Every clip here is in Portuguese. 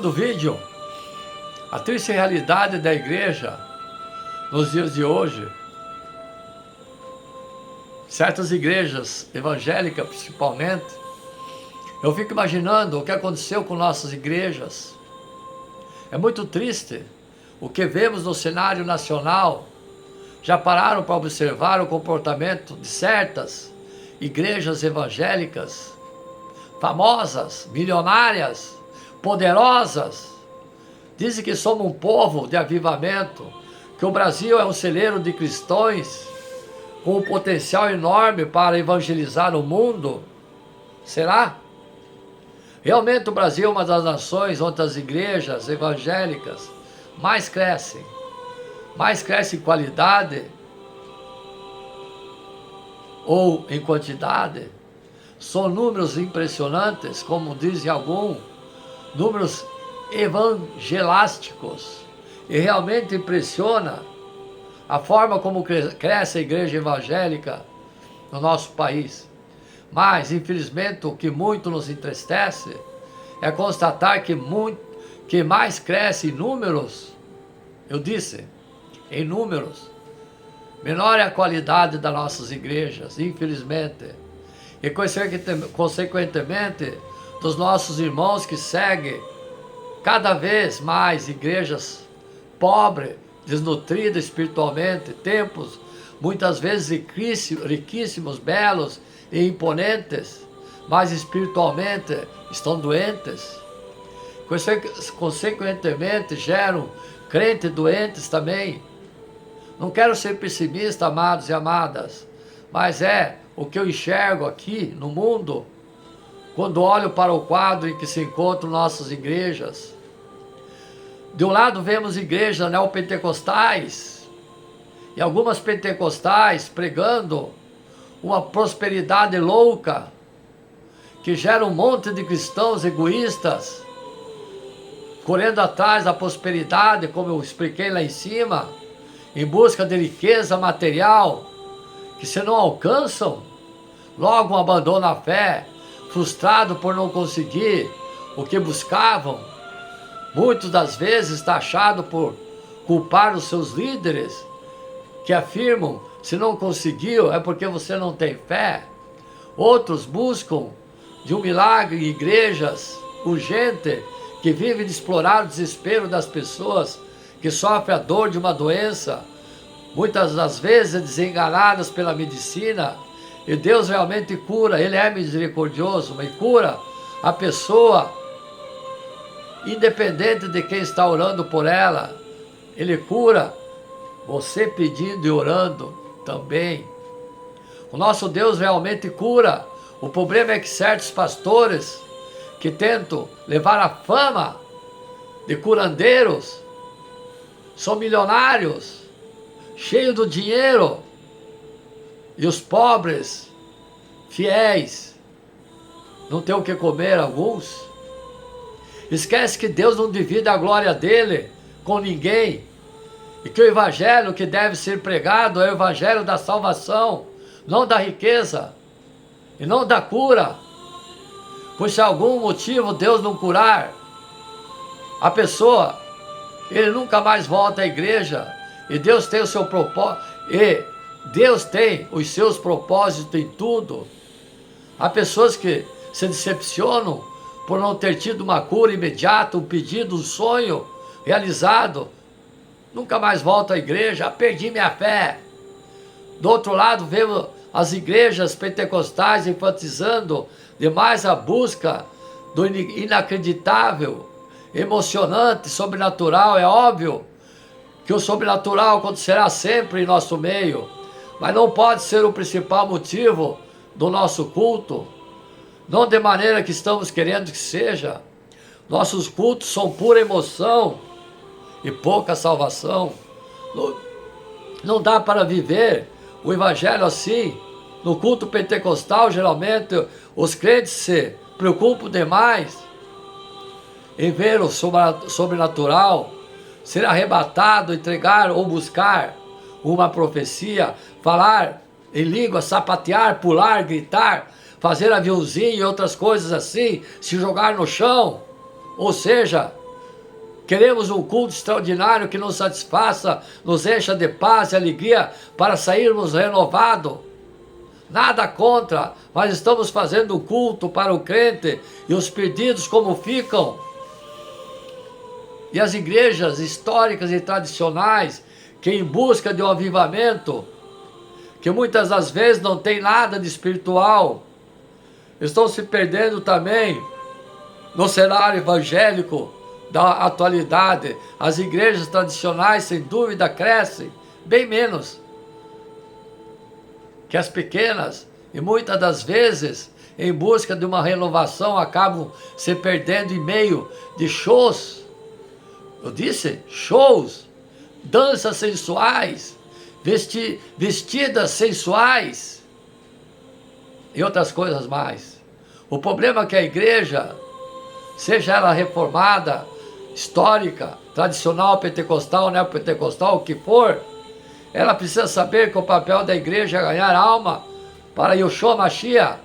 do vídeo, a triste realidade da igreja nos dias de hoje. Certas igrejas evangélicas principalmente, eu fico imaginando o que aconteceu com nossas igrejas. É muito triste o que vemos no cenário nacional. Já pararam para observar o comportamento de certas igrejas evangélicas, famosas, milionárias, poderosas? Dizem que somos um povo de avivamento, que o Brasil é um celeiro de cristãos com um potencial enorme para evangelizar o mundo. Será? Realmente o Brasil é uma das nações onde as igrejas evangélicas mais crescem em qualidade ou em quantidade. São números impressionantes, como dizem alguns, números evangelásticos, e realmente impressiona a forma como cresce a igreja evangélica no nosso país. Mas, infelizmente, o que muito nos entristece é constatar que mais cresce em números, eu disse, em números, menor é a qualidade das nossas igrejas, infelizmente. E, consequentemente, dos nossos irmãos que seguem cada vez mais igrejas pobres, desnutridas espiritualmente, templos muitas vezes riquíssimos, belos e imponentes, mas espiritualmente estão doentes. Consequentemente geram crentes doentes também. Não quero ser pessimista, amados e amadas, mas é o que eu enxergo aqui no mundo, quando olho para o quadro em que se encontram nossas igrejas. De um lado vemos igrejas neopentecostais, e algumas pentecostais pregando uma prosperidade louca, que gera um monte de cristãos egoístas, correndo atrás da prosperidade, como eu expliquei lá em cima, em busca de riqueza material, que se não alcançam, logo abandonam a fé, frustrado por não conseguir o que buscavam. Muitas das vezes taxado por culpar os seus líderes, que afirmam, se não conseguiu é porque você não tem fé. Outros buscam de um milagre em igrejas urgente, que vivem de explorar o desespero das pessoas que sofrem a dor de uma doença, muitas das vezes desenganadas pela medicina. E Deus realmente cura, Ele é misericordioso, mas cura a pessoa, independente de quem está orando por ela. Ele cura você pedindo e orando também. O nosso Deus realmente cura. O problema é que certos pastores que tentam levar a fama de curandeiros são milionários, cheios do dinheiro, e os pobres, fiéis, não têm o que comer, alguns. Esquece que Deus não divide a glória dele com ninguém, e que o evangelho que deve ser pregado é o evangelho da salvação, não da riqueza e não da cura. Pois se algum motivo Deus não curar a pessoa, ele nunca mais volta à igreja, e Deus tem o seu propósito, e Deus tem os seus propósitos em tudo. Há pessoas que se decepcionam por não ter tido uma cura imediata, um pedido, um sonho realizado, nunca mais volto à igreja, perdi minha fé. Do outro lado, vemos as igrejas pentecostais enfatizando demais a busca do inacreditável, emocionante, sobrenatural. É óbvio que o sobrenatural acontecerá sempre em nosso meio, mas não pode ser o principal motivo do nosso culto, não de maneira que estamos querendo que seja. Nossos cultos são pura emoção e pouca salvação. Não dá para viver o evangelho assim. No culto pentecostal, geralmente, os crentes se preocupam demais em ver o sobrenatural, ser arrebatado, entregar ou buscar uma profecia, falar em língua, sapatear, pular, gritar, fazer aviãozinho e outras coisas assim, se jogar no chão. Ou seja, Queremos um culto extraordinário que nos satisfaça, nos encha de paz e alegria para sairmos renovados. Nada contra, mas estamos fazendo um culto para o crente e os perdidos como ficam. E as igrejas históricas e tradicionais que em busca de um avivamento, que muitas das vezes não tem nada de espiritual, estão se perdendo também no cenário evangélico da atualidade. As igrejas tradicionais, sem dúvida, crescem bem menos que as pequenas, e muitas das vezes, em busca de uma renovação, acabam se perdendo em meio de shows. Eu disse shows, danças sensuais, vestidas sensuais e outras coisas mais. O problema é que a igreja, seja ela reformada, histórica, tradicional, pentecostal, neopentecostal, o que for, ela precisa saber que o papel da igreja é ganhar alma para Yeshua Mashiach.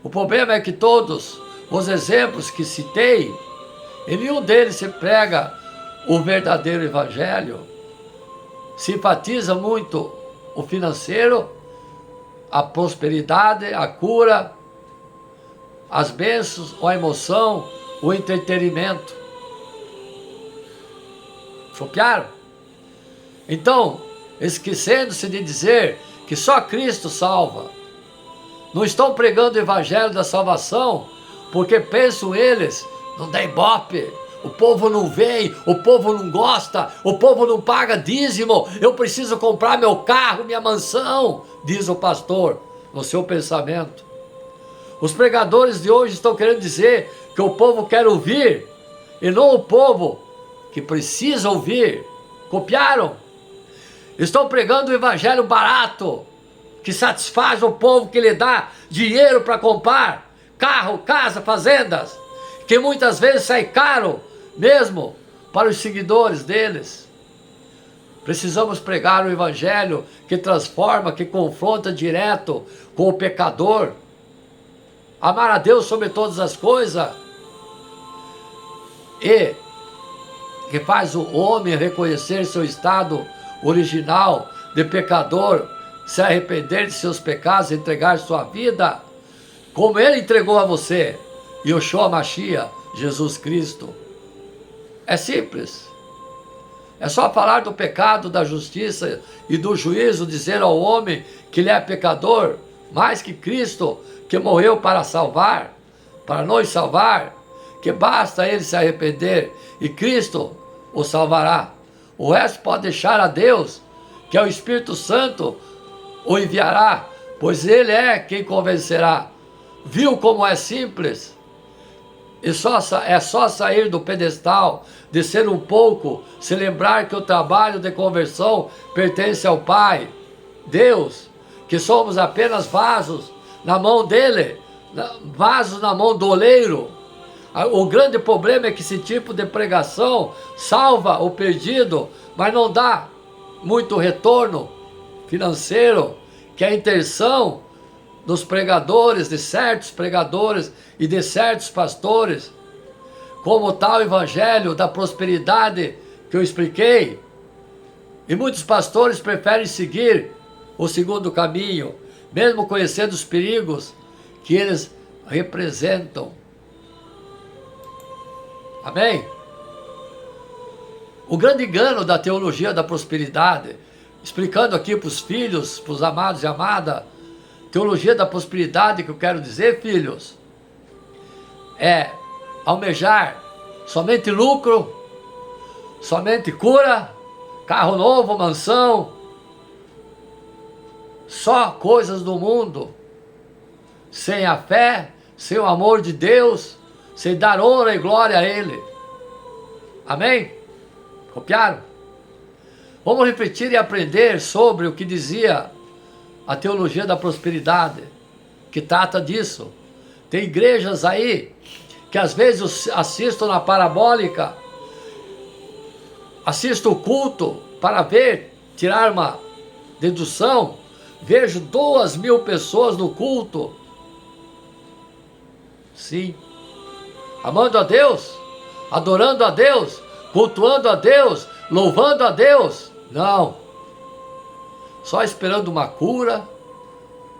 O problema é que todos os exemplos que citei, em nenhum deles se prega o verdadeiro evangelho. Se enfatiza muito o financeiro, a prosperidade, a cura, as bênçãos, a emoção, o entretenimento. Copiaram? Então, esquecendo-se de dizer que só Cristo salva. Não estão pregando o evangelho da salvação porque pensam eles, não dá ibope, o povo não vem, o povo não gosta, o povo não paga dízimo, eu preciso comprar meu carro, minha mansão, diz o pastor no seu pensamento. Os pregadores de hoje estão querendo dizer que o povo quer ouvir e não o povo que precisa ouvir. Copiaram? Estão pregando o evangelho barato, que satisfaz o povo, que lhe dá dinheiro para comprar carro, casa, fazendas, que muitas vezes sai caro mesmo para os seguidores deles. Precisamos pregar o evangelho que transforma, que confronta direto com o pecador. Amar a Deus sobre todas as coisas e que faz o homem reconhecer seu estado original de pecador, se arrepender de seus pecados, entregar sua vida, como ele entregou a você, Yeshua Mashiach, Jesus Cristo. É simples. É só falar do pecado, da justiça e do juízo, dizer ao homem que ele é pecador, mais que Cristo, que morreu para salvar, para nos salvar, que basta ele se arrepender e Cristo o salvará. O resto pode deixar a Deus, que é o Espírito Santo, o enviará, pois ele é quem convencerá. Viu como é simples? E é só sair do pedestal, descer um pouco, se lembrar que o trabalho de conversão pertence ao Pai, Deus, que somos apenas vasos na mão dele, vasos na mão do oleiro. O grande problema é que esse tipo de pregação salva o perdido, mas não dá muito retorno financeiro, que é a intenção dos pregadores, de certos pregadores e de certos pastores, como tal evangelho da prosperidade que eu expliquei. E muitos pastores preferem seguir o segundo caminho, mesmo conhecendo os perigos que eles representam. Amém? O grande engano da teologia da prosperidade, explicando aqui para os filhos, para os amados e amadas, teologia da prosperidade que eu quero dizer, filhos, é almejar somente lucro, somente cura, carro novo, mansão, só coisas do mundo, sem a fé, sem o amor de Deus, sem dar honra e glória a Ele. Amém? Copiaram? Vamos repetir e aprender sobre o que dizia a teologia da prosperidade, que trata disso. Tem igrejas aí que às vezes assisto na parabólica, assisto o culto para ver, tirar uma dedução, vejo 2.000 pessoas no culto. Sim. Amando a Deus, adorando a Deus, cultuando a Deus, louvando a Deus. Não. Só esperando uma cura,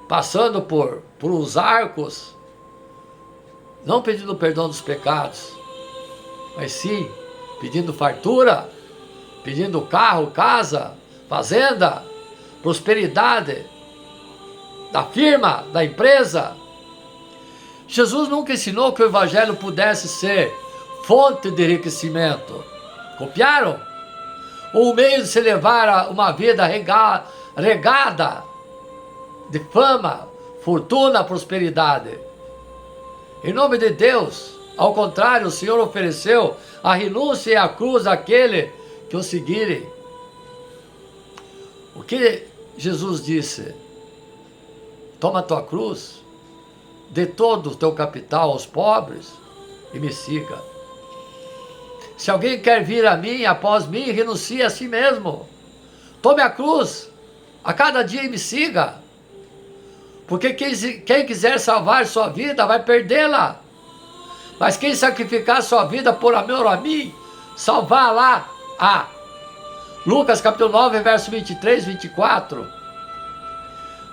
passando por uns arcos, não pedindo perdão dos pecados, mas sim pedindo fartura, pedindo carro, casa, fazenda, prosperidade da firma, da empresa. Jesus nunca ensinou que o evangelho pudesse ser fonte de enriquecimento. Copiaram? Ou um meio de se levar a uma vida regada de fama, fortuna, prosperidade. Em nome de Deus, ao contrário, o Senhor ofereceu a renúncia e a cruz àquele que o seguirem. O que Jesus disse? Toma a tua cruz, dê todo o teu capital aos pobres e me siga. Se alguém quer vir a mim, após mim, renuncie a si mesmo. Tome a cruz a cada dia e me siga. Porque quem quiser salvar sua vida vai perdê-la. Mas quem sacrificar sua vida por amor a mim, salvar-la. Lucas capítulo 9, verso 23, 24.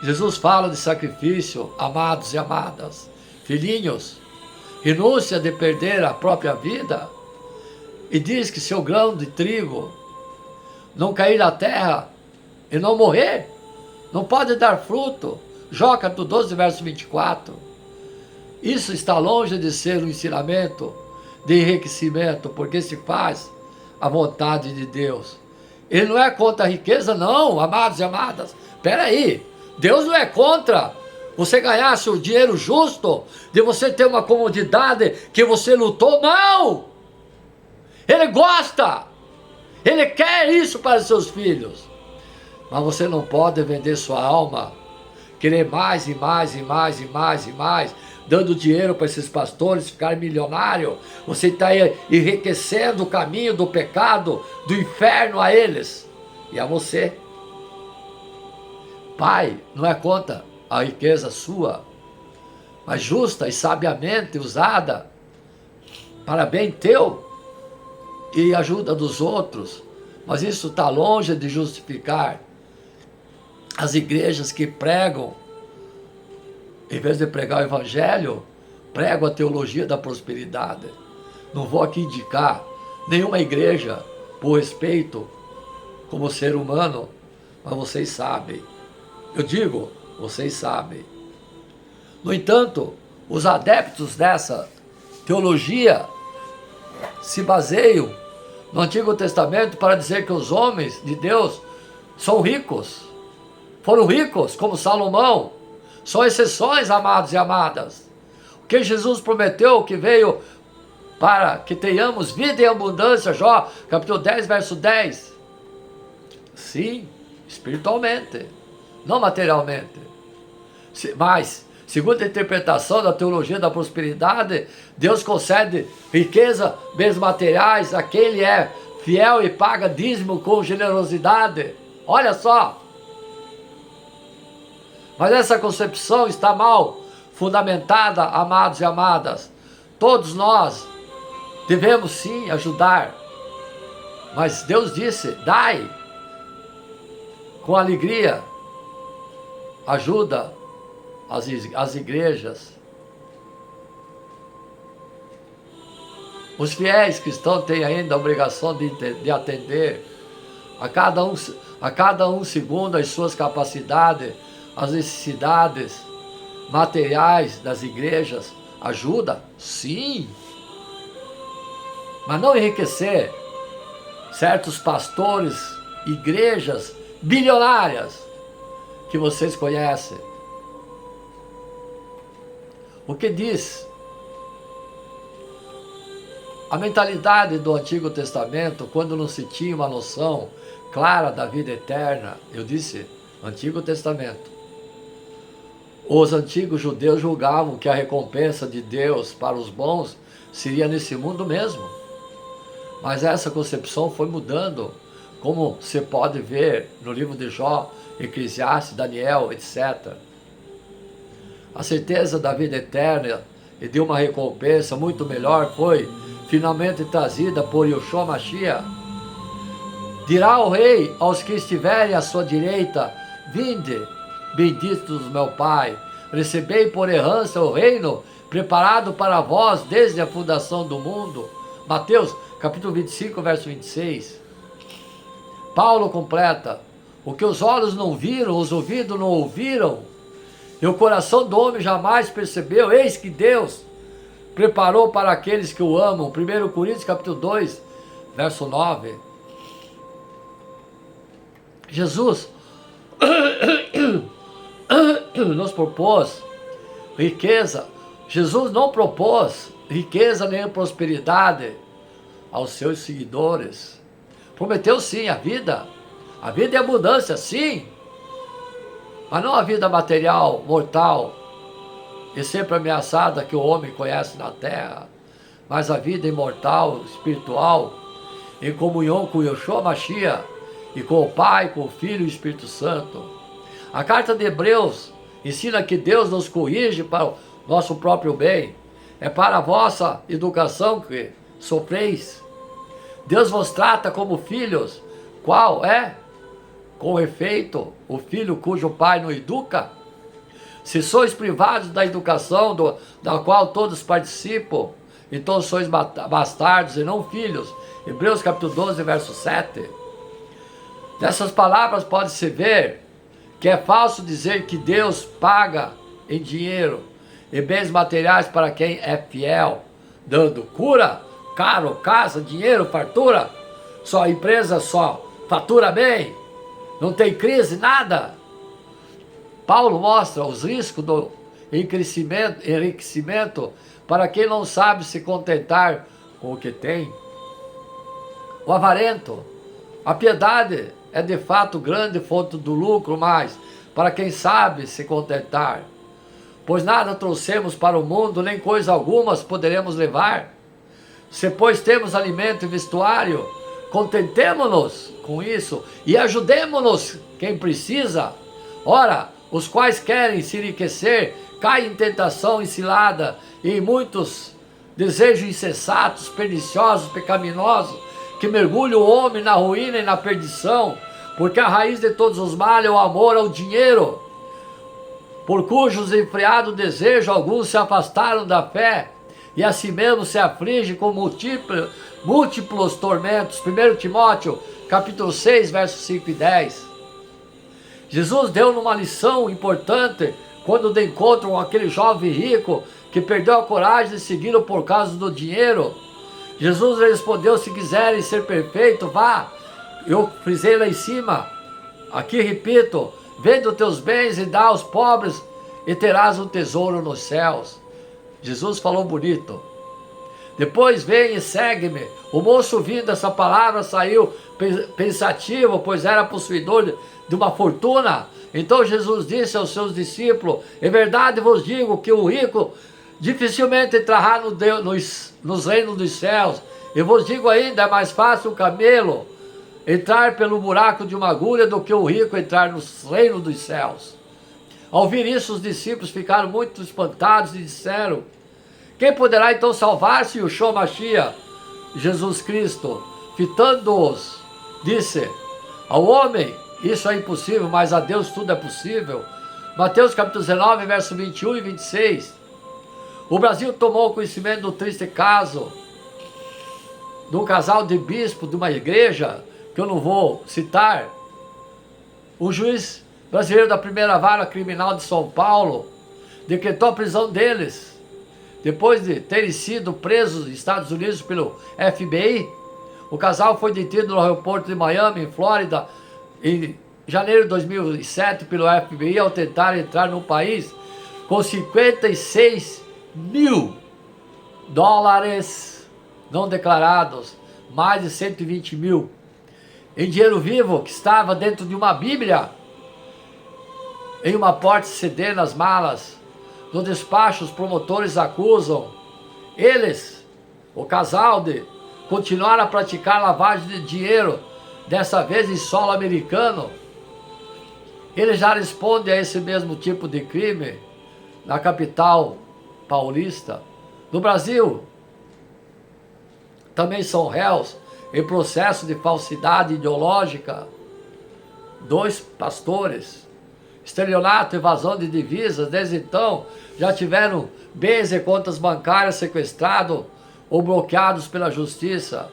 Jesus fala de sacrifício, amados e amadas, filhinhos, renúncia de perder a própria vida, e diz que se o grão de trigo não cair na terra e não morrer, não pode dar fruto. Jó capítulo 12, verso 24. Isso está longe de ser um ensinamento de enriquecimento, porque se faz a vontade de Deus. Ele não é contra a riqueza, não, amados e amadas. Espera aí. Deus não é contra você ganhar seu dinheiro justo, de você ter uma comodidade que você lutou, não! Ele gosta, Ele quer isso para os seus filhos, mas você não pode vender sua alma, querer mais e mais e mais e mais e mais, dando dinheiro para esses pastores ficarem milionários. Você está enriquecendo o caminho do pecado, do inferno a eles e a você. Pai, não é contra a riqueza sua, mas justa e sabiamente usada para bem teu e ajuda dos outros. Mas isso está longe de justificar as igrejas que pregam, em vez de pregar o evangelho, pregam a teologia da prosperidade. Não vou aqui indicar nenhuma igreja por respeito como ser humano, mas vocês sabem. Eu digo, vocês sabem. No entanto, os adeptos dessa teologia se baseiam no Antigo Testamento para dizer que os homens de Deus são ricos. Foram ricos, como Salomão. São exceções, amados e amadas. O que Jesus prometeu, que veio para que tenhamos vida em abundância, Jó, capítulo 10, verso 10. Sim, espiritualmente, não materialmente. Mas, segundo a interpretação da teologia da prosperidade, Deus concede riqueza, bens materiais a quem Ele é fiel e paga dízimo com generosidade. Olha só. Mas essa concepção está mal fundamentada, amados e amadas. Todos nós devemos sim ajudar. Mas Deus disse, dai com alegria. Ajuda as igrejas. Os fiéis cristãos têm ainda a obrigação de atender a cada um segundo as suas capacidades, as necessidades materiais das igrejas. Ajuda? Sim. Mas não enriquecer certos pastores, igrejas bilionárias que vocês conhecem. O que diz? A mentalidade do Antigo Testamento, quando não se tinha uma noção clara da vida eterna, eu disse, Antigo Testamento, os antigos judeus julgavam que a recompensa de Deus para os bons seria nesse mundo mesmo. Mas essa concepção foi mudando, como se pode ver no livro de Jó, Eclesiastes, Daniel, etc. A certeza da vida eterna e de uma recompensa muito melhor foi finalmente trazida por Yeshua Mashiach. Dirá o rei aos que estiverem à sua direita: vinde, benditos meu Pai, recebei por herança o reino preparado para vós desde a fundação do mundo. Mateus capítulo 25, verso 26. Paulo completa: o que os olhos não viram, os ouvidos não ouviram, e o coração do homem jamais percebeu, eis que Deus preparou para aqueles que o amam. 1 Coríntios capítulo 2, verso 9. Jesus nos propôs riqueza. Jesus não propôs riqueza nem prosperidade aos seus seguidores. Prometeu sim a vida e abundância, sim, mas não a vida material, mortal, e sempre ameaçada que o homem conhece na terra, mas a vida imortal, espiritual, em comunhão com Yeshua Mashiach, e com o Pai, com o Filho e o Espírito Santo. A carta de Hebreus ensina que Deus nos corrige para o nosso próprio bem. É para a vossa educação que sofreis. Deus vos trata como filhos. Qual é? Com efeito, o filho cujo pai não educa. Se sois privados da educação da qual todos participam, então sois bastardos e não filhos. Hebreus capítulo 12, verso 7. Dessas palavras pode-se ver que é falso dizer que Deus paga em dinheiro e bens materiais para quem é fiel, dando cura, carro, casa, dinheiro, fartura. Sua empresa só fatura bem, não tem crise, nada. Paulo mostra os riscos do enriquecimento para quem não sabe se contentar com o que tem. O avarento, a piedade é de fato grande fonte do lucro, mas para quem sabe se contentar, pois nada trouxemos para o mundo, nem coisa alguma poderemos levar. Se pois temos alimento e vestuário, contentemo-nos com isso e ajudemo-nos quem precisa. Ora, os quais querem se enriquecer caem em tentação e cilada e em muitos desejos insensatos, perniciosos, pecaminosos, que mergulham o homem na ruína e na perdição, porque a raiz de todos os males é o amor ao dinheiro, por cujos enfriado desejo alguns se afastaram da fé, e assim mesmo se aflige com múltiplos tormentos. 1 Timóteo capítulo 6, versos 5 e 10. Jesus deu uma lição importante quando de encontro com aquele jovem rico que perdeu a coragem de segui-lo por causa do dinheiro. Jesus respondeu: se quiserem ser perfeito, vá. Eu frisei lá em cima, aqui repito: vende os teus bens e dá aos pobres e terás um tesouro nos céus. Jesus falou bonito. Depois vem e segue-me. O moço, ouvindo essa palavra, saiu pensativo, pois era possuidor de uma fortuna. Então Jesus disse aos seus discípulos: em verdade vos digo que o rico dificilmente entrará nos reinos dos céus. Eu vos digo ainda, é mais fácil um camelo entrar pelo buraco de uma agulha do que o rico entrar nos reinos dos céus. Ao ouvir isso, os discípulos ficaram muito espantados e disseram: quem poderá então salvar-se? Yeshua Mashiach, Jesus Cristo, fitando-os, disse: ao homem isso é impossível, mas a Deus tudo é possível. Mateus capítulo 19, verso 21 e 26. O Brasil tomou conhecimento do triste caso de um casal de bispo de uma igreja, que eu não vou citar. O juiz brasileiro da primeira vara criminal de São Paulo decretou a prisão deles, depois de terem sido presos nos Estados Unidos pelo FBI. O casal foi detido no aeroporto de Miami, em Flórida, em janeiro de 2007 pelo FBI ao tentar entrar no país com 56 mil dólares não declarados, mais de 120 mil em dinheiro vivo que estava dentro de uma Bíblia, em uma porta CD nas malas. No despacho, os promotores acusam eles, o casal, de continuar a praticar lavagem de dinheiro, dessa vez em solo americano. Eles já respondem a esse mesmo tipo de crime na capital paulista. No Brasil, também são réus em processo de falsidade ideológica. 2 pastores, estelionato, evasão de divisas, desde então já tiveram bens e contas bancárias sequestrados ou bloqueados pela justiça.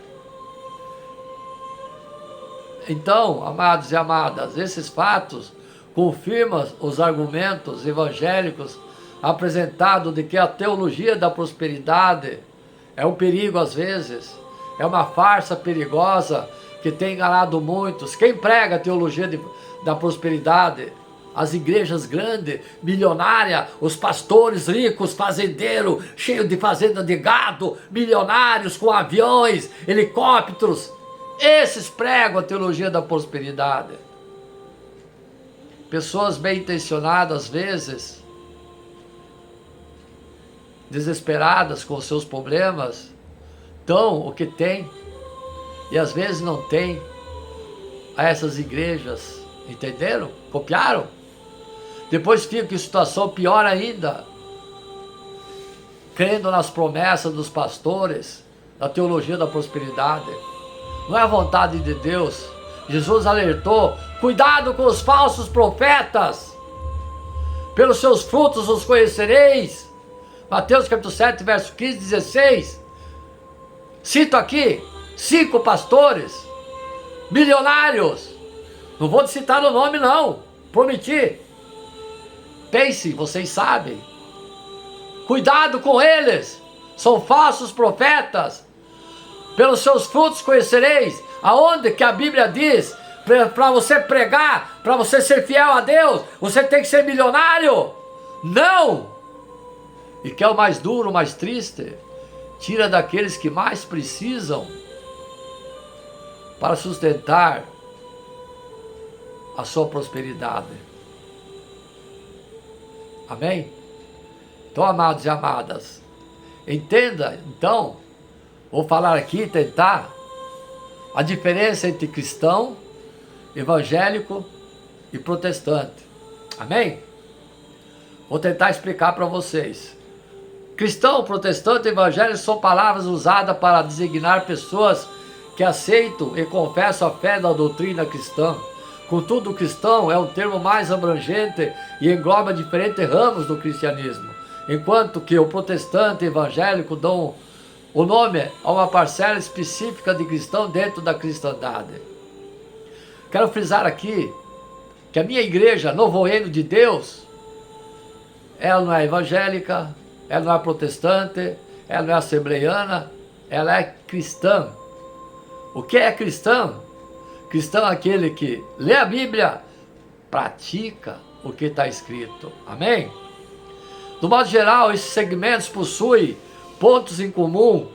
Então, amados e amadas, esses fatos confirmam os argumentos evangélicos apresentados de que a teologia da prosperidade é um perigo às vezes, é uma farsa perigosa que tem enganado muitos. Quem prega a teologia da prosperidade? As igrejas grandes, milionárias, os pastores ricos, fazendeiros, cheios de fazenda de gado, milionários com aviões, helicópteros. Esses pregam a teologia da prosperidade. Pessoas bem intencionadas, às vezes, desesperadas com os seus problemas, dão o que tem e às vezes não tem a essas igrejas. Entenderam? Copiaram? Depois fica em situação pior ainda, crendo nas promessas dos pastores, da teologia da prosperidade. Não é a vontade de Deus. Jesus alertou: cuidado com os falsos profetas, pelos seus frutos os conhecereis. Mateus capítulo 7, verso 15 e 16. Cito aqui 5 pastores, milionários. Não vou citar o nome não, prometi. Pense, vocês sabem. Cuidado com eles, são falsos profetas. Pelos seus frutos conhecereis. Aonde que a Bíblia diz, para você pregar, para você ser fiel a Deus, você tem que ser milionário? Não! E que é o mais duro, o mais triste, tira daqueles que mais precisam para sustentar a sua prosperidade. Amém? Então, amados e amadas, entenda, então, vou falar aqui, tentar, a diferença entre cristão, evangélico e protestante. Amém? Vou tentar explicar para vocês. Cristão, protestante e evangélico são palavras usadas para designar pessoas que aceitam e confessam a fé da doutrina cristã. Contudo, o cristão é um termo mais abrangente e engloba diferentes ramos do cristianismo, enquanto que o protestante e evangélico dão o nome a uma parcela específica de cristão dentro da cristandade. Quero frisar aqui que a minha igreja, Novo Reino de Deus, ela não é evangélica, ela não é protestante, ela não é assembleiana, ela é cristã. O que é cristão? Cristão é aquele que lê a Bíblia, pratica o que está escrito. Amém? Do modo geral, esses segmentos possuem pontos em comum,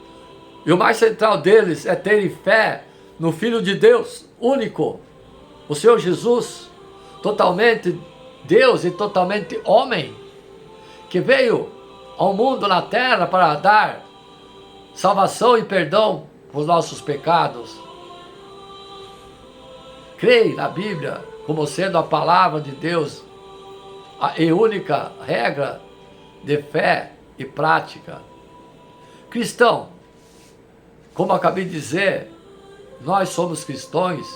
e o mais central deles é terem fé no Filho de Deus único, o Senhor Jesus, totalmente Deus e totalmente homem, que veio ao mundo na terra para dar salvação e perdão por nossos pecados. Creio na Bíblia como sendo a palavra de Deus, a única regra de fé e prática. Cristão, como acabei de dizer, nós somos cristãos,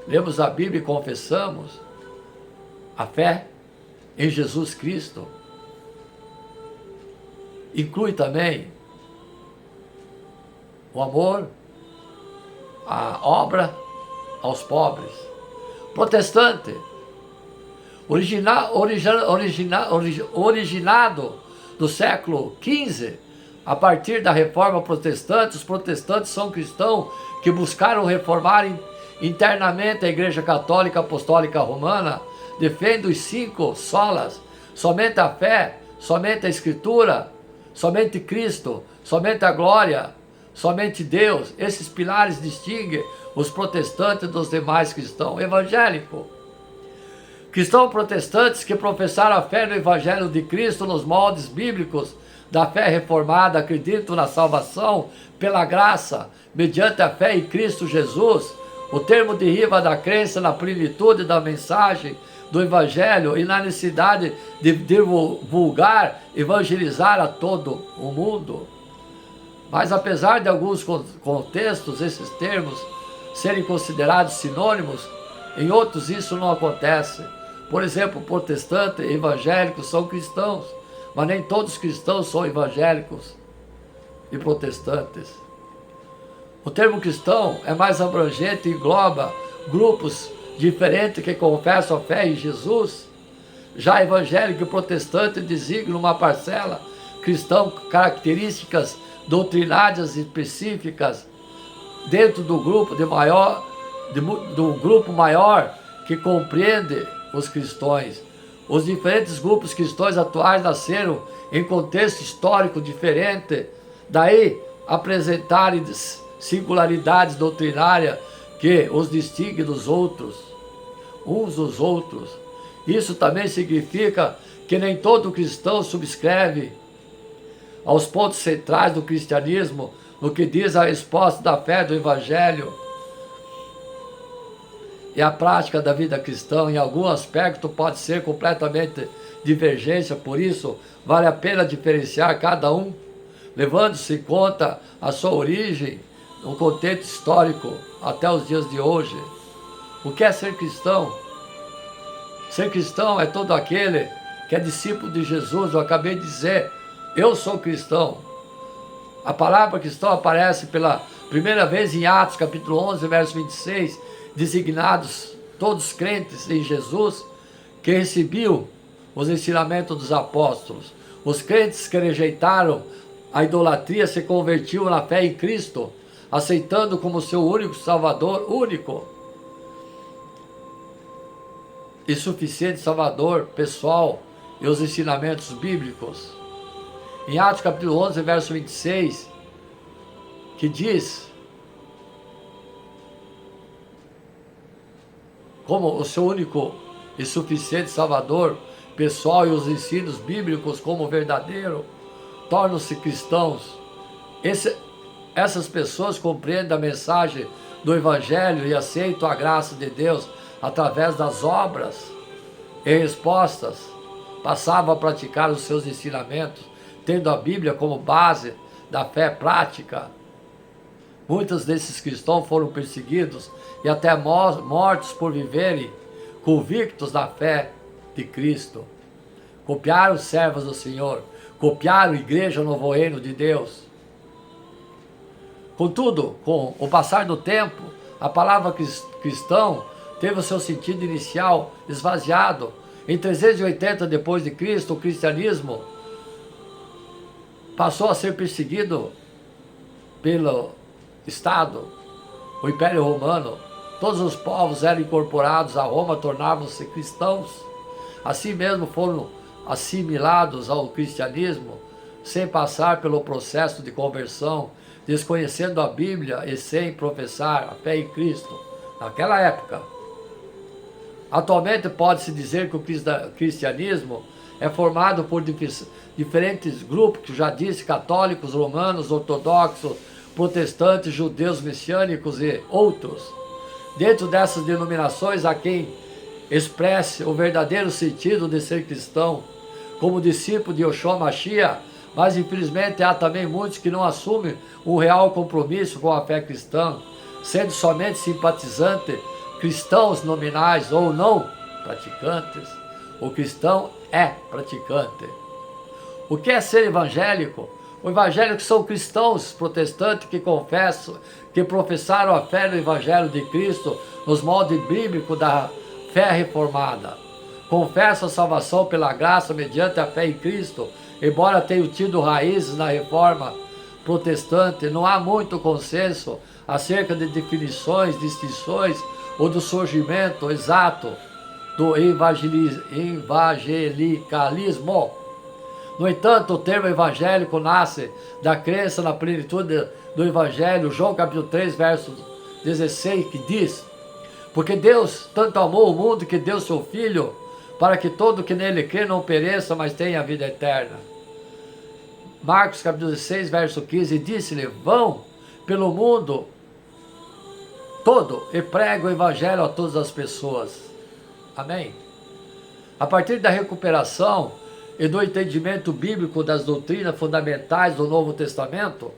lemos a Bíblia e confessamos a fé em Jesus Cristo. Inclui também o amor, a obra aos pobres. Protestante, originado do século XV, a partir da reforma protestante, os protestantes são cristãos que buscaram reformar internamente a Igreja Católica Apostólica Romana, defendem os 5 solas, somente a fé, somente a Escritura, somente Cristo, somente a glória, somente Deus. Esses pilares distinguem os protestantes dos demais cristãos. Evangélico, cristãos protestantes que professaram a fé no Evangelho de Cristo nos moldes bíblicos da fé reformada, acreditam na salvação pela graça, mediante a fé em Cristo Jesus. O termo deriva da crença na plenitude da mensagem do Evangelho e na necessidade de divulgar, evangelizar a todo o mundo. Mas apesar de alguns contextos, esses termos serem considerados sinônimos, em outros isso não acontece. Por exemplo, protestante e evangélico são cristãos, mas nem todos os cristãos são evangélicos e protestantes. O termo cristão é mais abrangente e engloba grupos diferentes que confessam a fé em Jesus. Já evangélico e protestante designam uma parcela cristã com características doutrinárias específicas dentro do grupo do grupo maior que compreende os cristãos. Os diferentes grupos cristãos atuais nasceram em contexto histórico diferente, daí apresentarem singularidades doutrinárias que os distinguem dos outros, uns dos outros. Isso também significa que nem todo cristão subscreve aos pontos centrais do cristianismo no que diz a resposta da fé do Evangelho e a prática da vida cristã. Em algum aspecto pode ser completamente divergência, por isso vale a pena diferenciar cada um, levando-se em conta a sua origem, o contexto histórico até os dias de hoje. O que é ser cristão? Ser cristão é todo aquele que é discípulo de Jesus. Eu acabei de dizer, eu sou cristão. A palavra cristão aparece pela primeira vez em Atos, capítulo 11, verso 26, designados todos crentes em Jesus, que recebiam os ensinamentos dos apóstolos. Os crentes que rejeitaram a idolatria se convertiam na fé em Cristo, aceitando como seu único Salvador, único e suficiente Salvador pessoal, e os ensinamentos bíblicos. Em Atos capítulo 11, verso 26, que diz como o seu único e suficiente Salvador pessoal e os ensinos bíblicos como verdadeiro, tornam-se cristãos. Essas pessoas compreendem a mensagem do Evangelho e aceitam a graça de Deus através das obras e respostas. Passavam a praticar os seus ensinamentos, tendo a Bíblia como base da fé prática. Muitos desses cristãos foram perseguidos e até mortos por viverem convictos da fé de Cristo. Copiaram os servos do Senhor, copiaram a igreja no reino de Deus. Contudo, com o passar do tempo, a palavra cristão teve o seu sentido inicial esvaziado. Em 380 depois de Cristo, o cristianismo passou a ser perseguido pelo Estado, o Império Romano. Todos os povos eram incorporados a Roma, tornavam-se cristãos. Assim mesmo foram assimilados ao cristianismo, sem passar pelo processo de conversão, desconhecendo a Bíblia e sem professar a fé em Cristo. Naquela época. Atualmente pode-se dizer que o cristianismo é formado por diferentes grupos, que já disse, católicos, romanos, ortodoxos, protestantes, judeus, messiânicos e outros. Dentro dessas denominações há quem expresse o verdadeiro sentido de ser cristão, como discípulo de Yeshua Mashiach, mas infelizmente há também muitos que não assumem um real compromisso com a fé cristã, sendo somente simpatizantes, cristãos nominais ou não praticantes. O cristão é praticante. O que é ser evangélico? O evangélico são cristãos protestantes que confessam, que professaram a fé no Evangelho de Cristo nos moldes bíblicos da fé reformada. Confessam a salvação pela graça mediante a fé em Cristo, embora tenham tido raízes na reforma protestante. Não há muito consenso acerca de definições, distinções ou do surgimento exato do evangelicalismo. No entanto, o termo evangélico nasce da crença na plenitude do Evangelho. João capítulo 3, verso 16, que diz: porque Deus tanto amou o mundo que deu seu Filho, para que todo que nele crê não pereça, mas tenha a vida eterna. Marcos capítulo 16, verso 15, disse-lhe: vão pelo mundo todo e prega o Evangelho a todas as pessoas. Amém? A partir da recuperação e do entendimento bíblico das doutrinas fundamentais do Novo Testamento,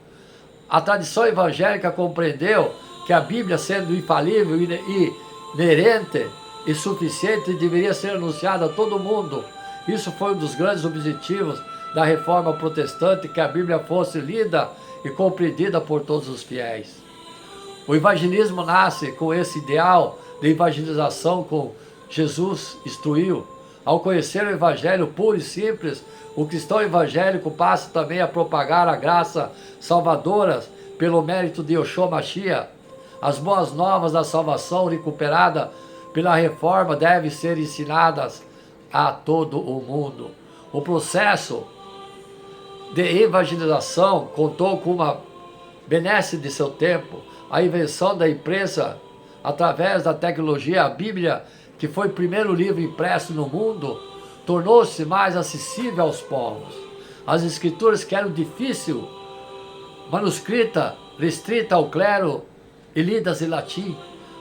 a tradição evangélica compreendeu que a Bíblia, sendo infalível e inerente e suficiente, deveria ser anunciada a todo mundo. Isso foi um dos grandes objetivos da reforma protestante, que a Bíblia fosse lida e compreendida por todos os fiéis. O evangelismo nasce com esse ideal de evangelização que Jesus instruiu. Ao conhecer o evangelho puro e simples, o cristão evangélico passa também a propagar a graça salvadora pelo mérito de Yeshua Mashiach. As boas novas da salvação recuperada pela reforma devem ser ensinadas a todo o mundo. O processo de evangelização contou com uma benesse de seu tempo. A invenção da imprensa através da tecnologia, a Bíblia, que foi o primeiro livro impresso no mundo, tornou-se mais acessível aos povos. As escrituras, que eram difíceis, manuscrita, restrita ao clero e lidas em latim,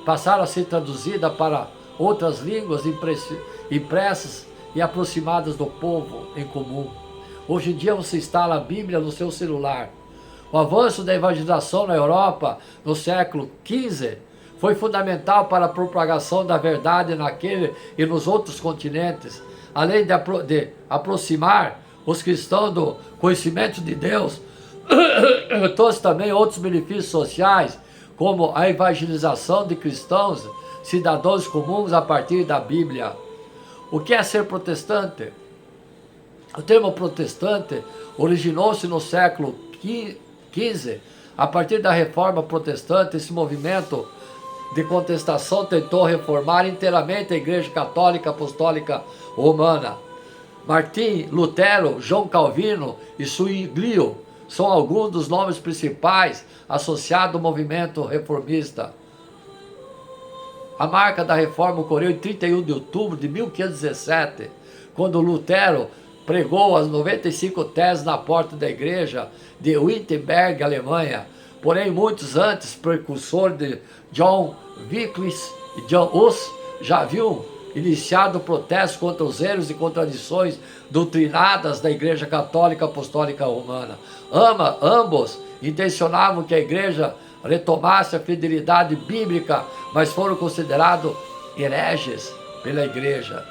passaram a ser traduzidas para outras línguas impressas e aproximadas do povo em comum. Hoje em dia você instala a Bíblia no seu celular. O avanço da evangelização na Europa no século XV foi fundamental para a propagação da verdade naquele e nos outros continentes, além de aproximar os cristãos do conhecimento de Deus. Trouxe também outros benefícios sociais, como a evangelização de cristãos, cidadãos comuns a partir da Bíblia. O que é ser protestante? O termo protestante originou-se no século XV. A partir da reforma protestante, esse movimento de contestação tentou reformar inteiramente a Igreja Católica Apostólica Romana. Martim Lutero, João Calvino e Zwinglio são alguns dos nomes principais associados ao movimento reformista. A marca da reforma ocorreu em 31 de outubro de 1517, quando Lutero pregou as 95 teses na porta da igreja de Wittenberg, Alemanha. Porém, muitos antes, precursores de John Wycliffe e John Hus, já haviam iniciado protestos contra os erros e contradições doutrinadas da Igreja Católica Apostólica Romana. Ambos intencionavam que a igreja retomasse a fidelidade bíblica, mas foram considerados hereges pela igreja.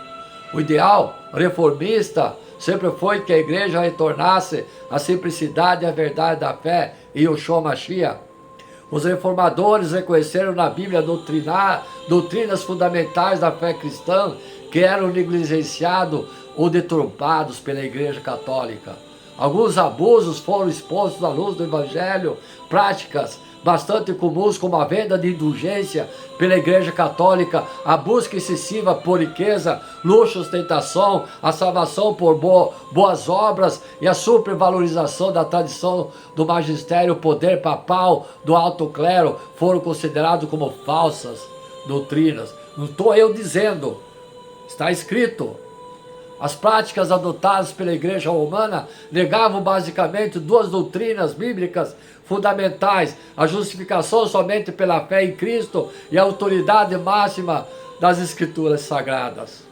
O ideal reformista sempre foi que a igreja retornasse à simplicidade e à verdade da fé em Yeshua Mashiach. Os reformadores reconheceram na Bíblia doutrinas fundamentais da fé cristã que eram negligenciados ou deturpados pela Igreja Católica. Alguns abusos foram expostos à luz do Evangelho, práticas bastante comuns como a venda de indulgência pela Igreja Católica, a busca excessiva por riqueza, luxo, ostentação, a salvação por boas obras e a supervalorização da tradição do magistério, poder papal, do alto clero, foram considerados como falsas doutrinas. Não estou eu dizendo, está escrito. As práticas adotadas pela Igreja Romana negavam basicamente duas doutrinas bíblicas fundamentais: a justificação somente pela fé em Cristo e a autoridade máxima das Escrituras Sagradas.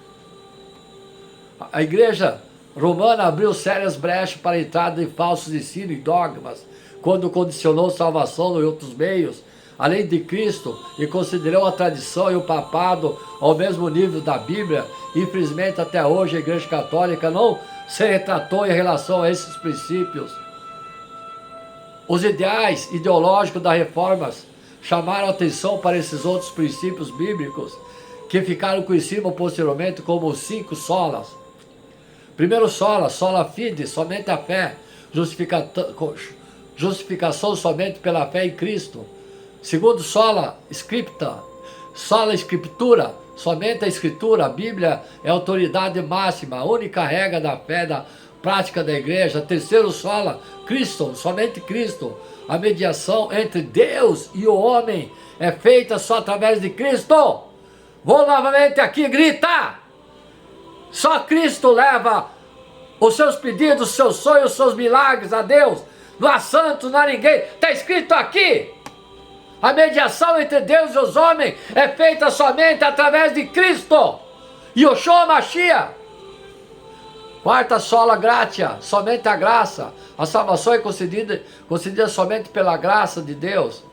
A Igreja Romana abriu sérias brechas para a entrada de falsos ensinos e dogmas, quando condicionou salvação em outros meios, além de Cristo, e considerou a tradição e o papado ao mesmo nível da Bíblia. Infelizmente, até hoje, a Igreja Católica não se retratou em relação a esses princípios. Os ideais ideológicos da reforma chamaram atenção para esses outros princípios bíblicos, que ficaram conhecidos posteriormente como os 5 solas. Primeiro sola fide, somente a fé, justificação somente pela fé em Cristo. Segundo, sola scripta, sola escritura, somente a Escritura. A Bíblia é a autoridade máxima, a única regra da fé, da prática da igreja. Terceiro, sola Cristo, somente Cristo. A mediação entre Deus e o homem é feita só através de Cristo. Vou novamente aqui, grita! Só Cristo leva os seus pedidos, os seus sonhos, os seus milagres a Deus. Não há santo, não há ninguém. Está escrito aqui. A mediação entre Deus e os homens é feita somente através de Cristo, Yeshua Mashiach. Quarta, sola gratia, somente a graça. A salvação é concedida somente pela graça de Deus.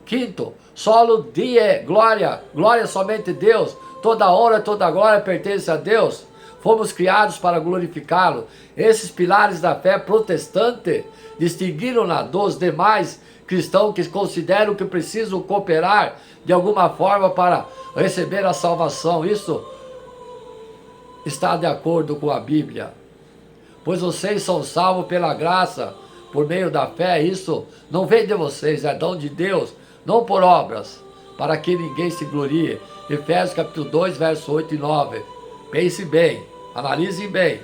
Quinto, solo die, glória, glória somente Deus. Toda honra, toda glória pertence a Deus. Fomos criados para glorificá-lo. Esses pilares da fé protestante distinguiram-na dos demais cristãos que consideram que precisam cooperar de alguma forma para receber a salvação. Isso está de acordo com a Bíblia. Pois vocês são salvos pela graça, por meio da fé. Isso não vem de vocês, é dom de Deus, não por obras, para que ninguém se glorie. Efésios capítulo 2, verso 8 e 9. Pense bem, analise bem.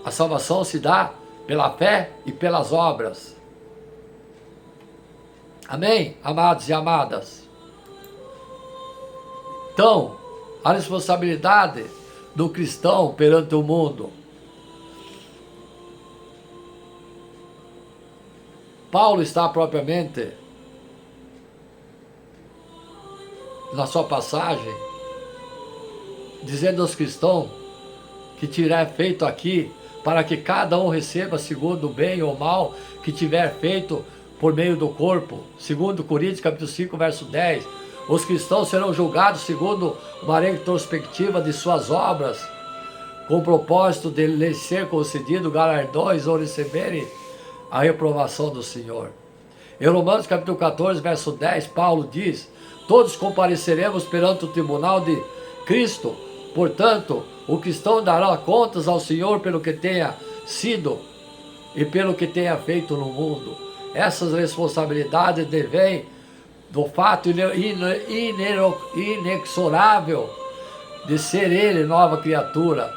A salvação se dá pela fé e pelas obras. Amém, amados e amadas? Então, a responsabilidade do cristão perante o mundo. Paulo está propriamente, na sua passagem, dizendo aos cristãos que tiver feito aqui, para que cada um receba segundo o bem ou mal que tiver feito por meio do corpo. Segundo Coríntios capítulo 5, verso 10. Os cristãos serão julgados segundo uma retrospectiva de suas obras, com o propósito de lhes ser concedido galardões ou receberem a reprovação do Senhor. Em Romanos capítulo 14, verso 10, Paulo diz: todos compareceremos perante o tribunal de Cristo. Portanto, o cristão dará contas ao Senhor pelo que tenha sido e pelo que tenha feito no mundo. Essas responsabilidades devêm do fato inexorável de ser ele nova criatura.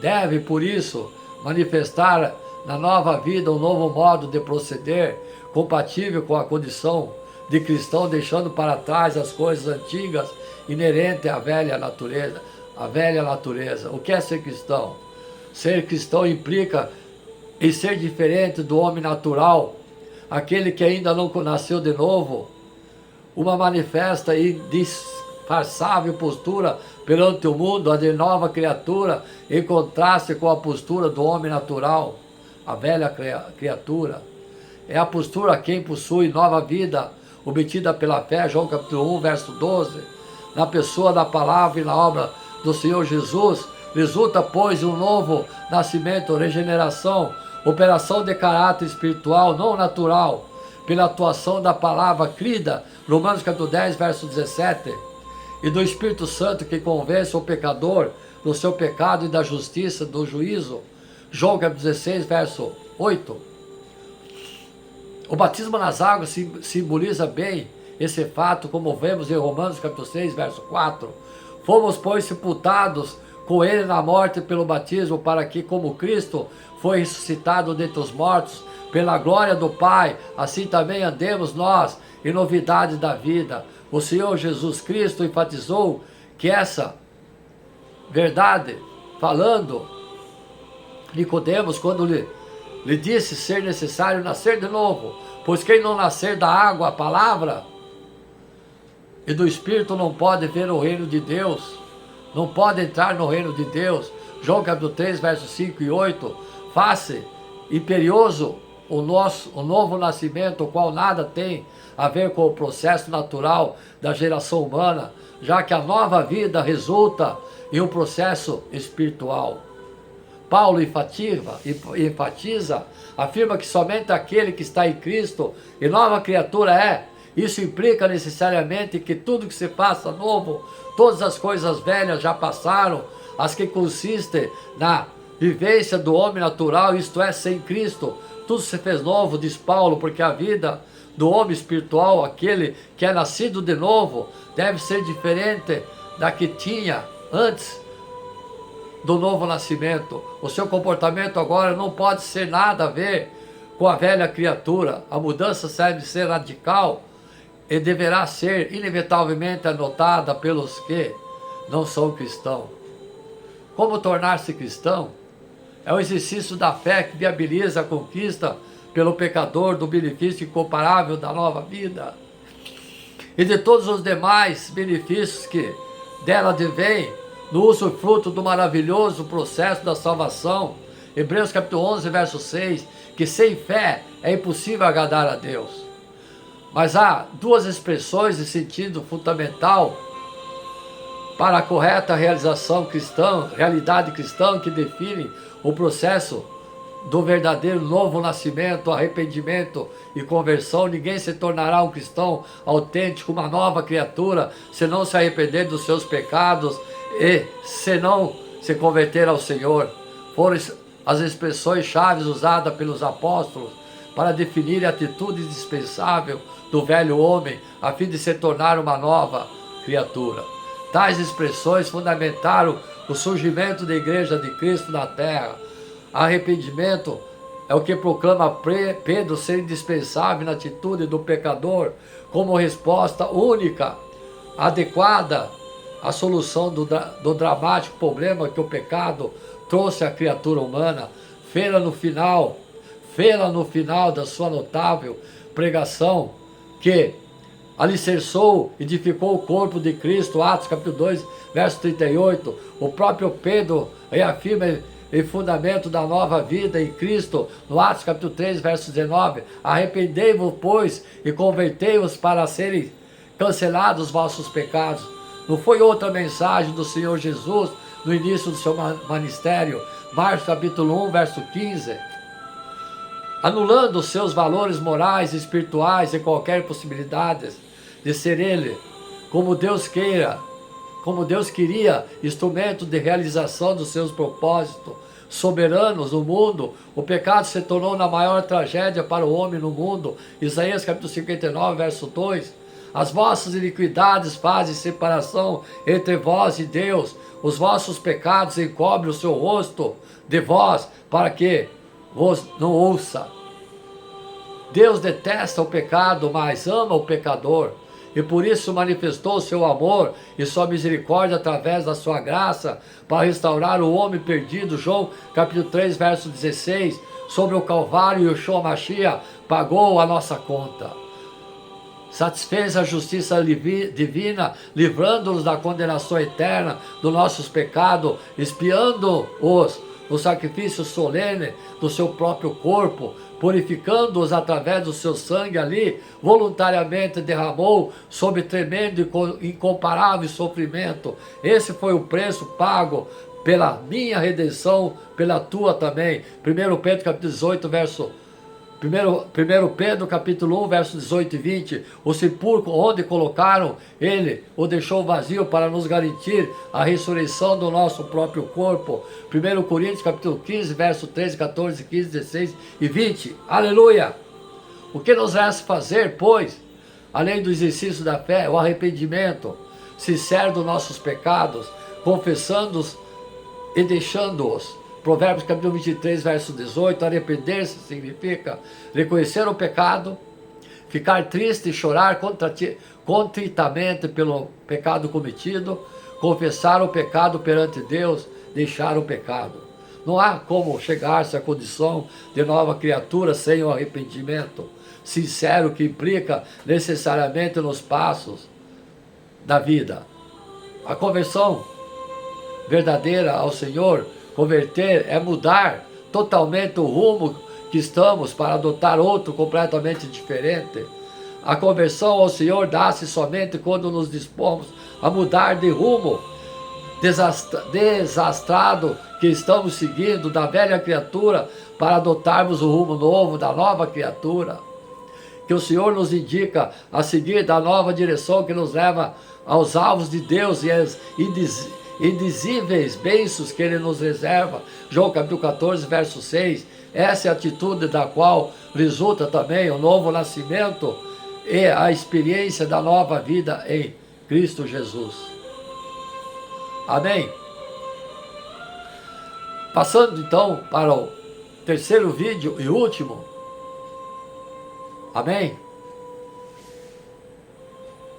Deve, por isso, manifestar na nova vida um novo modo de proceder, compatível com a condição de cristão, deixando para trás as coisas antigas inerentes à velha natureza. A velha natureza. O que é ser cristão? Ser cristão implica em ser diferente do homem natural, aquele que ainda não nasceu de novo, uma manifesta e disfarçável postura perante o mundo, a de nova criatura, em contraste com a postura do homem natural, a velha criatura. É a postura quem possui nova vida, obtida pela fé, João capítulo 1, verso 12, na pessoa da palavra e na obra do Senhor Jesus. Resulta, pois, um novo nascimento, regeneração, operação de caráter espiritual, não natural, pela atuação da palavra crida, Romanos capítulo 10, verso 17, e do Espírito Santo que convence o pecador do seu pecado e da justiça, do juízo, João capítulo 16, verso 8. O batismo nas águas simboliza bem esse fato, como vemos em Romanos capítulo 6, verso 4. Fomos, pois, sepultados com ele na morte pelo batismo, para que, como Cristo foi ressuscitado dentre os mortos, pela glória do Pai, assim também andemos nós em novidade da vida. O Senhor Jesus Cristo enfatizou que essa verdade, falando Nicodemos, quando lhe disse ser necessário nascer de novo, pois quem não nascer da água, a palavra, e do Espírito não pode ver o reino de Deus, não pode entrar no reino de Deus. João capítulo 3, versos 5 e 8. Faz-se imperioso o novo nascimento, o qual nada tem a ver com o processo natural da geração humana, já que a nova vida resulta em um processo espiritual. Paulo enfatiza, afirma que somente aquele que está em Cristo e nova criatura é. Isso implica necessariamente que tudo que se faça novo, todas as coisas velhas já passaram, as que consistem na vivência do homem natural, isto é, sem Cristo, tudo se fez novo, diz Paulo, porque a vida do homem espiritual, aquele que é nascido de novo, deve ser diferente da que tinha antes do novo nascimento. O seu comportamento agora não pode ser nada a ver com a velha criatura. A mudança deve ser radical e deverá ser inevitavelmente anotada pelos que não são cristãos. Como tornar-se cristão? É o exercício da fé que viabiliza a conquista pelo pecador do benefício incomparável da nova vida e de todos os demais benefícios que dela advêm. no usufruto do maravilhoso processo da salvação. Hebreus capítulo 11, verso 6, que sem fé é impossível agradar a Deus. Mas há duas expressões de sentido fundamental para a correta realização cristã, realidade cristã, que definem o processo do verdadeiro novo nascimento, arrependimento e conversão. Ninguém se tornará um cristão autêntico, uma nova criatura, se não se arrepender dos seus pecados e se não se converter ao Senhor. Foram as expressões chaves usadas pelos apóstolos para definir a atitude indispensável do velho homem, a fim de se tornar uma nova criatura. Tais expressões fundamentaram o surgimento da Igreja de Cristo na terra. Arrependimento é o que proclama Pedro ser indispensável na atitude do pecador como resposta única, adequada à solução do dramático problema que o pecado trouxe à criatura humana. Fê-la no final da sua notável pregação, que alicerçou, edificou o corpo de Cristo. Atos capítulo 2, verso 38. O próprio Pedro reafirma em fundamento da nova vida em Cristo, no Atos capítulo 3, verso 19. Arrependei-vos, pois, e convertei-vos para serem cancelados os vossos pecados. Não foi outra mensagem do Senhor Jesus no início do seu ministério? Marcos capítulo 1, verso 15. Anulando os seus valores morais e espirituais e qualquer possibilidade de ser ele, como Deus queria, instrumento de realização dos seus propósitos soberanos no mundo, o pecado se tornou na maior tragédia para o homem no mundo. Isaías capítulo 59, verso 2. As vossas iniquidades fazem separação entre vós e Deus, os vossos pecados encobrem o seu rosto de vós, para que vos não ouça. Deus detesta o pecado, mas ama o pecador, e por isso manifestou o seu amor e sua misericórdia através da sua graça para restaurar o homem perdido. João capítulo 3, verso 16. Sobre o Calvário, Yeshua Mashiach pagou a nossa conta. Satisfez a justiça divina, livrando-nos da condenação eterna dos nossos pecados, expiando-os no sacrifício solene do seu próprio corpo, purificando-os através do seu sangue ali, voluntariamente derramou sob tremendo e incomparável sofrimento. Esse foi o preço pago pela minha redenção, pela tua também. 1 Pedro capítulo 18, verso 1 Pedro capítulo 1, verso 18 e 20. O sepulcro onde colocaram ele o deixou vazio para nos garantir a ressurreição do nosso próprio corpo. 1 Coríntios capítulo 15, verso 13, 14, 15, 16 e 20. Aleluia! O que nos resta fazer, pois, além do exercício da fé, o arrependimento sincero dos nossos pecados, confessando-os e deixando-os. Provérbios capítulo 23, verso 18, arrepender-se significa reconhecer o pecado, ficar triste e chorar contritamente pelo pecado cometido, confessar o pecado perante Deus, deixar o pecado. Não há como chegar-se à condição de nova criatura sem o arrependimento sincero, que implica necessariamente nos passos da vida. A conversão verdadeira ao Senhor, converter, é mudar totalmente o rumo que estamos para adotar outro completamente diferente. A conversão ao Senhor dá-se somente quando nos dispomos a mudar de rumo desastrado que estamos seguindo da velha criatura para adotarmos o rumo novo da nova criatura. Que o Senhor nos indica a seguir da nova direção que nos leva aos alvos de Deus e às indizíveis bênçãos que Ele nos reserva. João capítulo 14, verso 6. Essa é a atitude da qual resulta também o novo nascimento e a experiência da nova vida em Cristo Jesus. Amém? Passando então para o terceiro vídeo e último. Amém?